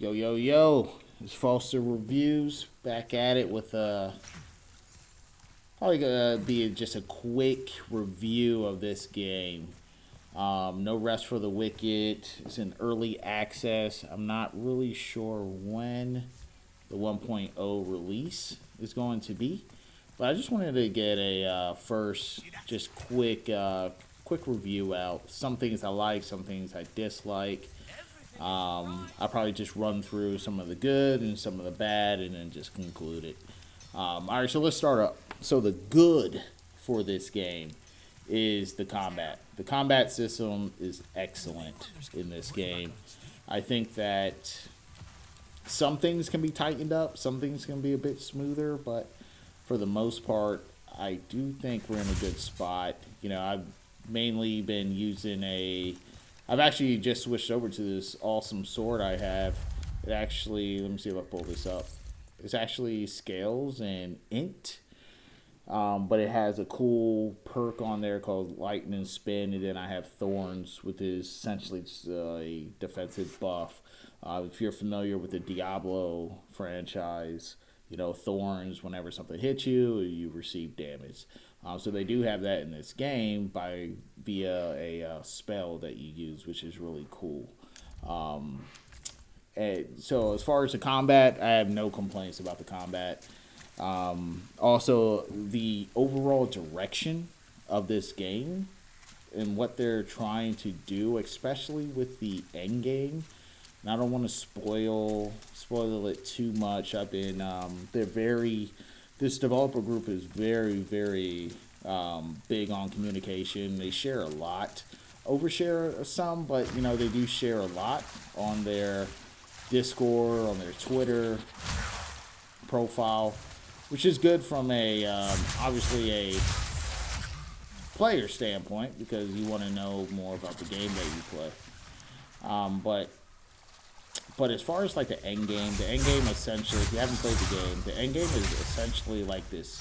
Yo, yo, yo. It's Foster Reviews back at it with probably gonna be just a quick review of this game. No Rest for the Wicked. It's in early access. I'm not really sure when the 1.0 release is going to be, but I just wanted to get a first, just quick review out. Some things I like, some things I dislike. I'll probably just run through some of the good and some of the bad and then just conclude it. All right, so let's start up. So, the good for this game is the combat. The combat system is excellent in this game. I think that some things can be tightened up, some things can be a bit smoother, but for the most part, I do think we're in a good spot. I've mainly been using I've actually just switched over to this awesome sword I have. It actually, let me see if I pull this up. It's actually scales and int, but it has a cool perk on there called Lightning Spin, and then I have Thorns, which is essentially just a defensive buff. If you're familiar with the Diablo franchise, Thorns, whenever something hits you, you receive damage. So they do have that in this game via a spell that you use, which is really cool. And so as far as the combat, I have no complaints about the combat. Also, the overall direction of this game and what they're trying to do, especially with the end game. And I don't want to spoil it too much. This developer group is very big on communication. They share a lot, overshare some, but they do share a lot on their Discord, on their Twitter profile, which is good from obviously a player standpoint because you want to know more about the game that you play. But as far as like the end game essentially, if you haven't played the game, the end game is essentially like this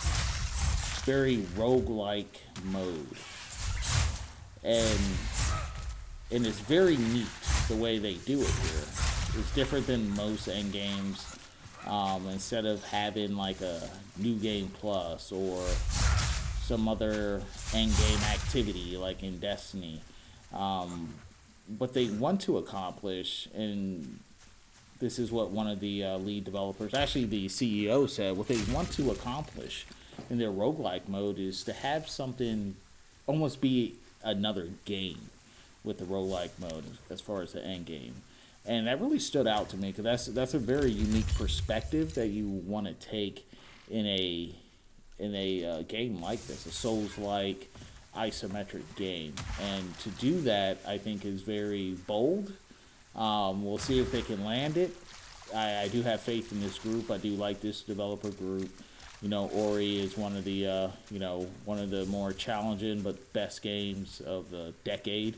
very roguelike mode. And it's very neat the way they do it here. It's different than most end games. Instead of having like a new game plus or some other end game activity like in Destiny, what they want to accomplish, and this is what one of the lead developers, actually the CEO, said, what they want to accomplish in their roguelike mode is to have something almost be another game with the roguelike mode as far as the end game. And that really stood out to me because that's a very unique perspective that you want to take in a game like this, a Souls-like isometric game. And to do that, I think is very bold. We'll see if they can land it. I do have faith in this group. I do like this developer group. Ori is one of the more challenging but best games of the decade,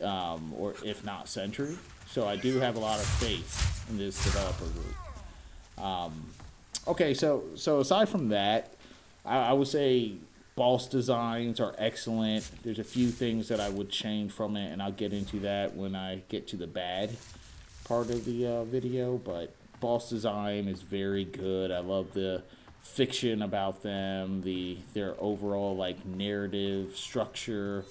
or if not century. So I do have a lot of faith in this developer group. Okay, so aside from that, I would say boss designs are excellent. There's a few things that I would change from it, and I'll get into that when I get to the bad part of the video. But boss design is very good. I love the fiction about them, their overall like narrative structure,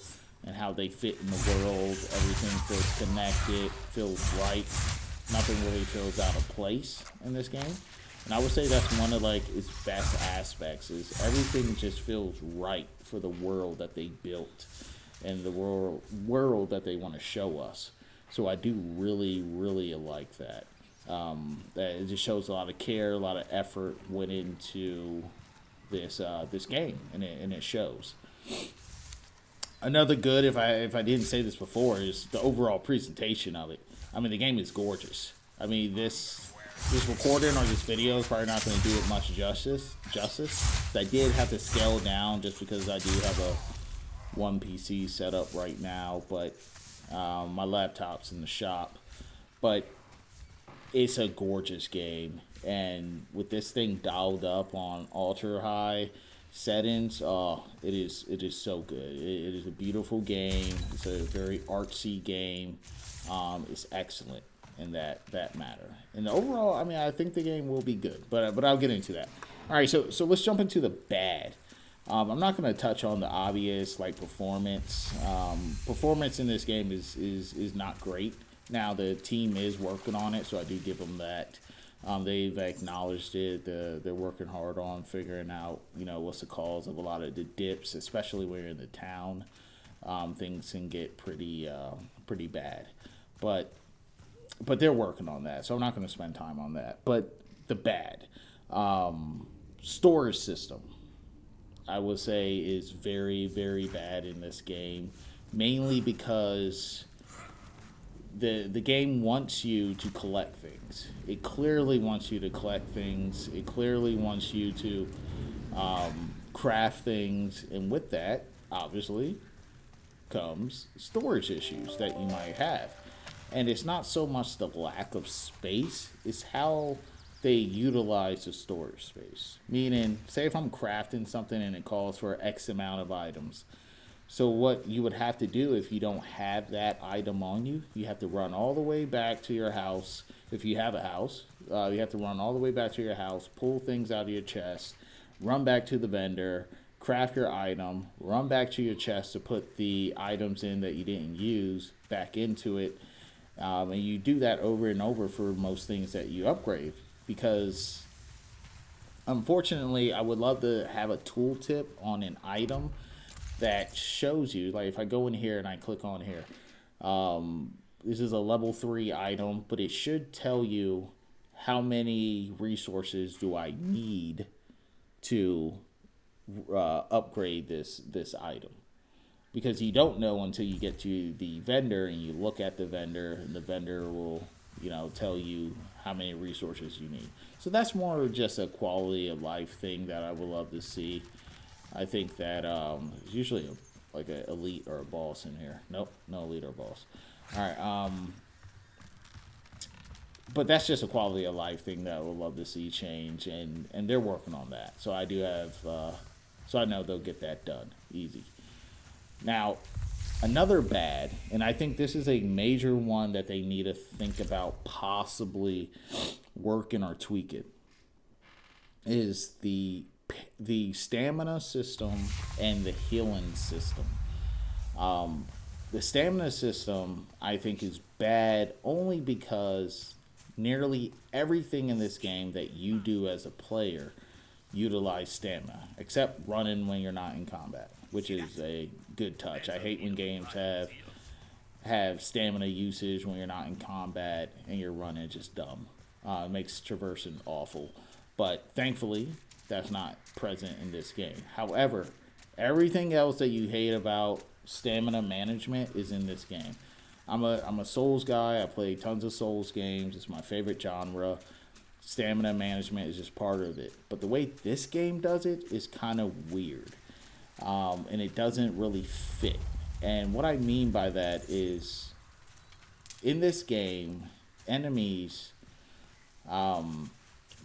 and how they fit in the world. Everything feels connected, feels right. Nothing really feels out of place in this game. And I would say that's one of like its best aspects is everything just feels right for the world that they built and the world that they want to show us. So I do really like that. That it just shows a lot of care, a lot of effort went into this game, and it shows. Another good, if I didn't say this before, is the overall presentation of it. I mean, the game is gorgeous. I mean, this recording or this video is probably not going to do it much justice. I did have to scale down just because I do have a one PC set up right now, but my laptop's in the shop. But it's a gorgeous game, and with this thing dialed up on ultra high settings, it is so good. It is a beautiful game. It's a very artsy game. It's excellent. in that matter. And overall, I mean, I think the game will be good, but I'll get into that. All right, so let's jump into the bad. I'm not going to touch on the obvious like performance. Performance in this game is not great. Now the team is working on it, so I do give them that. They've acknowledged it. They're working hard on figuring out, what's the cause of a lot of the dips, especially when you're in the town. Things can get pretty bad, but they're working on that. So I'm not going to spend time on that. But the bad storage system, I would say, is very, very bad in this game, mainly because the game wants you to collect things. It clearly wants you to collect things. It clearly wants you to craft things, and with that, obviously, comes storage issues that you might have. And it's not so much the lack of space; it's how they utilize the storage space. Meaning, say if I'm crafting something and it calls for X amount of items. So what you would have to do if you don't have that item on you, you have to run all the way back to your house. If you have a house, you have to run all the way back to your house, pull things out of your chest, run back to the vendor, craft your item, run back to your chest to put the items in that you didn't use back into it. And you do that over and over for most things that you upgrade. Because unfortunately, I would love to have a tooltip on an item that shows you, like if I go in here and I click on here, this is a level 3 item, but it should tell you how many resources do I need to upgrade this item. Because you don't know until you get to the vendor and you look at the vendor, and the vendor will tell you how many resources you need. So that's more just a quality of life thing that I would love to see. I think that there's usually like an elite or a boss in here. Nope, no elite or boss. All right, but that's just a quality of life thing that I would love to see change, and they're working on that. So I do have, so I know they'll get that done easy. Now, another bad, and I think this is a major one that they need to think about possibly working or tweaking, is the stamina system and the healing system. The stamina system, I think, is bad only because nearly everything in this game that you do as a player utilize stamina, except running when you're not in combat, which is a good touch. I hate when games have stamina usage when you're not in combat and you're running. Just dumb. It makes traversing awful. But thankfully, that's not present in this game. However, everything else that you hate about stamina management is in this game. I'm a Souls guy. I play tons of Souls games. It's my favorite genre. Stamina management is just part of it. But the way this game does it is kind of weird. And it doesn't really fit. And what I mean by that is, in this game, enemies,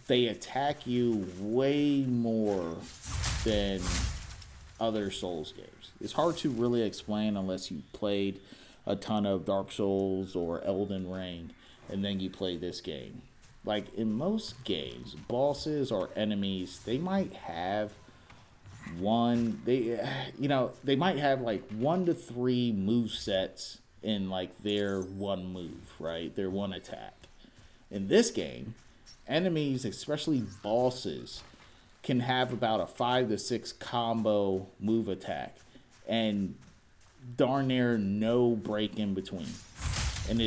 they attack you way more than other Souls games. It's hard to really explain unless you played a ton of Dark Souls or Elden Ring, and then you play this game. Like, in most games, bosses or enemies, they might have they might have like 1 to 3 move sets in like their one move, right? Their one attack. In this game, enemies, especially bosses, can have about a 5 to 6 combo move attack and darn near no break in between. And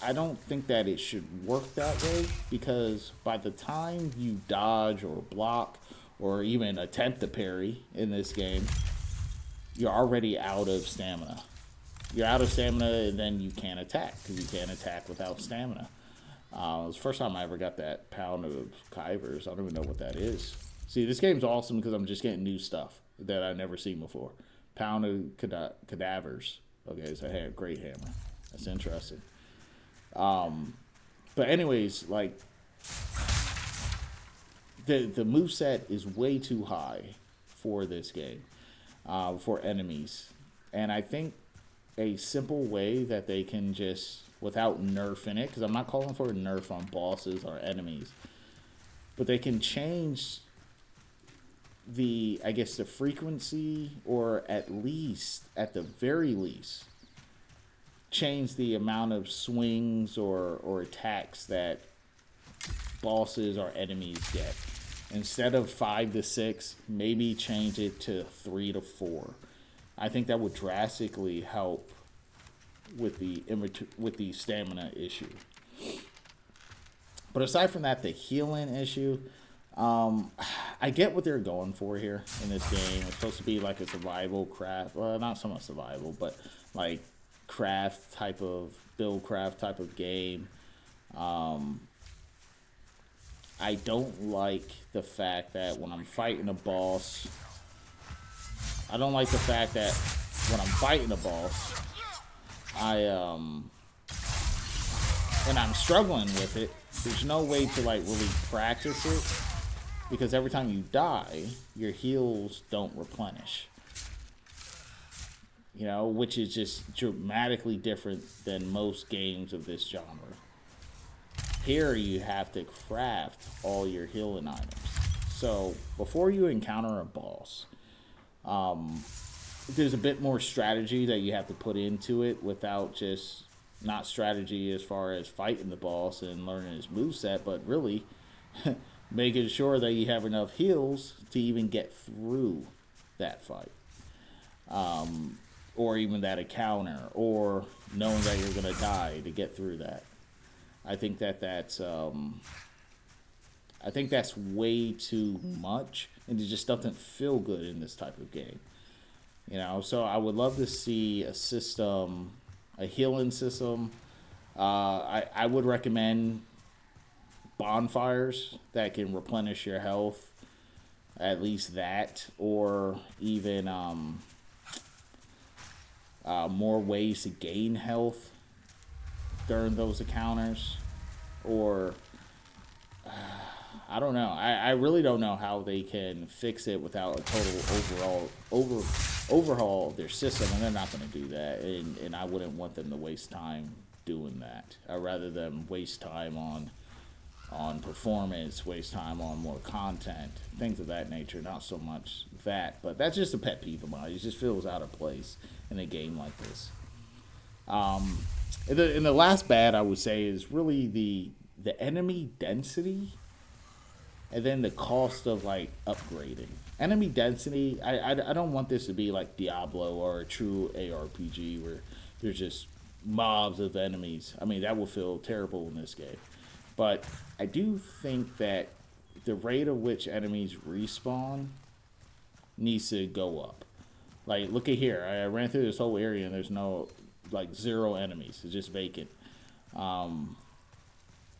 I don't think that it should work that way, because by the time you dodge or block or even attempt to parry in this game, you're already out of stamina. You're out of stamina, and then you can't attack, because you can't attack without stamina. It was the first time I ever got that Pound of Kivers. I don't even know what that is. See, this game's awesome because I'm just getting new stuff that I've never seen before. Pound of Cadavers. Okay, so I had a great hammer. That's interesting. But anyways, like, the moveset is way too high for this game, for enemies. And I think a simple way that they can just without nerfing it, because I'm not calling for a nerf on bosses or enemies, but they can change the, I guess, the frequency, or at the very least, change the amount of swings or attacks that bosses or enemies get. Instead of 5 to 6, maybe change it to 3 to 4. I think that would drastically help with the stamina issue. But aside from that, the healing issue, I get what they're going for here in this game. It's supposed to be like a survival craft. Well, not so much survival, but like craft type of, build craft type of game. I don't like the fact that when I'm fighting a boss, and I'm struggling with it, there's no way to like really practice it, because every time you die, your heals don't replenish. You know, which is just dramatically different than most games of this genre. Here you have to craft all your healing items. So before you encounter a boss, there's a bit more strategy that you have to put into it, without just, not strategy as far as fighting the boss and learning his moveset, but really making sure that you have enough heals to even get through that fight. Or even that encounter, or knowing that you're going to die to get through that. I think that's way too much, and it just doesn't feel good in this type of game. You know, so I would love to see a system, a healing system. I would recommend bonfires that can replenish your health, at least that, or even more ways to gain health during those encounters, or I don't know. I really don't know how they can fix it without a total overhaul of their system, and they're not going to do that, and I wouldn't want them to waste time doing that. I'd rather them waste time on performance, waste time on more content, things of that nature, not so much that. But that's just a pet peeve of mine. It just feels out of place in a game like this. And the last bad I would say is really the enemy density, and then the cost of like upgrading. Enemy density, I don't want this to be like Diablo or a true ARPG where there's just mobs of enemies. I mean, that will feel terrible in this game. But I do think that the rate at which enemies respawn needs to go up. Like, look at here. I ran through this whole area and there's no, like, 0 enemies. It's just vacant. And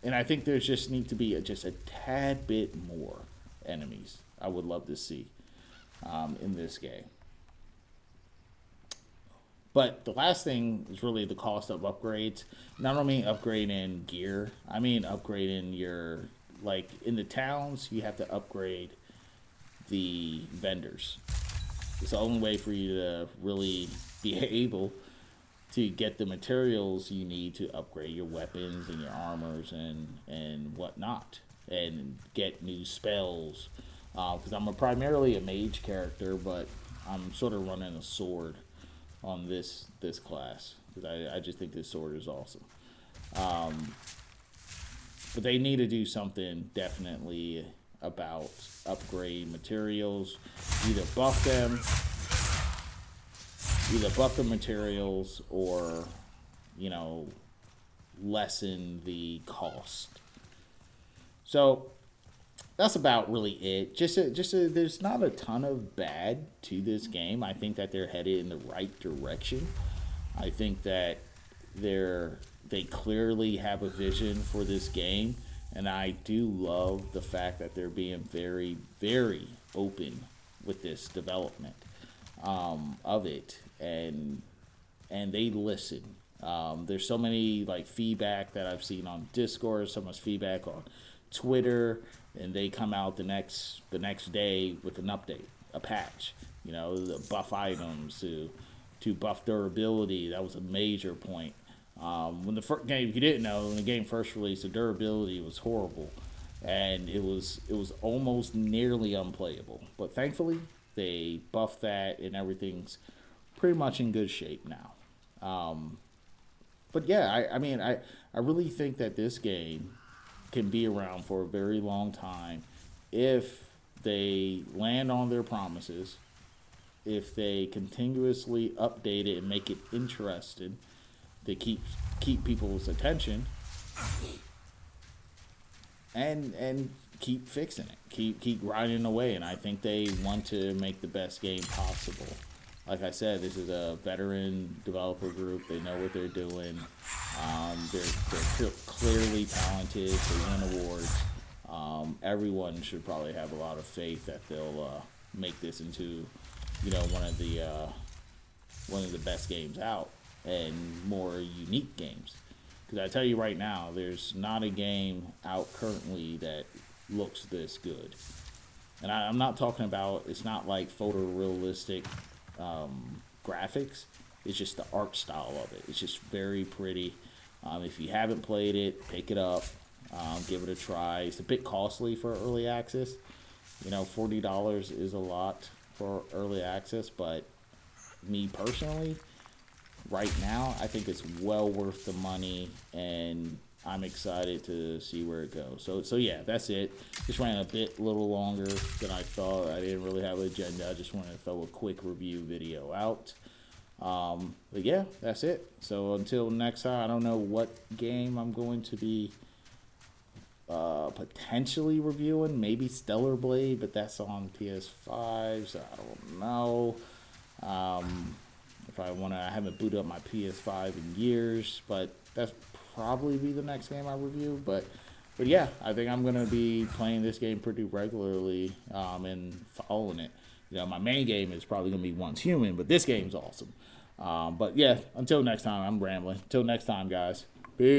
I think there's just need to be just a tad bit more enemies I would love to see in this game. But the last thing is really the cost of upgrades. And I don't mean upgrading gear. I mean upgrading your, like, in the towns, you have to upgrade the vendors. It's the only way for you to really be able to get the materials you need to upgrade your weapons and your armors and whatnot, and get new spells. Because I'm primarily a mage character, but I'm sort of running a sword on this class, because I just think this sword is awesome. But they need to do something definitely about upgrade materials, either buff the materials, or, you know, lessen the cost. So that's about really it. There's not a ton of bad to this game. I think that they're headed in the right direction. I think that they clearly have a vision for this game, and I do love the fact that they're being very, very open with this development of it, and they listen. There's so many like feedback that I've seen on Discord, so much feedback on Twitter, and they come out the next day with an update, a patch. You know, the buff items to buff durability. That was a major point. When the first game, if you didn't know, when the game first released, the durability was horrible, and it was almost nearly unplayable. But thankfully, they buffed that, and everything's pretty much in good shape now. But yeah, I really think that this game can be around for a very long time if they land on their promises, if they continuously update it and make it interesting to keep people's attention, and keep fixing it, keep grinding away. And I think they want to make the best game possible. Like I said, this is a veteran developer group. They know what they're doing. They're clearly talented. They win awards. Everyone should probably have a lot of faith that they'll make this into, one of the best games out and more unique games. Because I tell you right now, there's not a game out currently that looks this good. And I'm not talking about, it's not like photorealistic graphics. It's just the art style of it. It's just very pretty. If you haven't played it, pick it up. Give it a try. It's a bit costly for early access. $40 is a lot for early access, but me personally, right now, I think it's well worth the money, and I'm excited to see where it goes. So yeah, that's it. Just ran a little longer than I thought. I didn't really have an agenda. I just wanted to throw a quick review video out. But yeah, that's it. So until next time, I don't know what game I'm going to be potentially reviewing. Maybe Stellar Blade, but that's on PS5, so I don't know. If I haven't booted up my PS5 in years, but that's probably be the next game I review. But yeah, I think I'm gonna be playing this game pretty regularly, and following it. My main game is probably gonna be Once Human, but this game's awesome. But yeah, until next time, I'm rambling. Until next time, guys. Peace.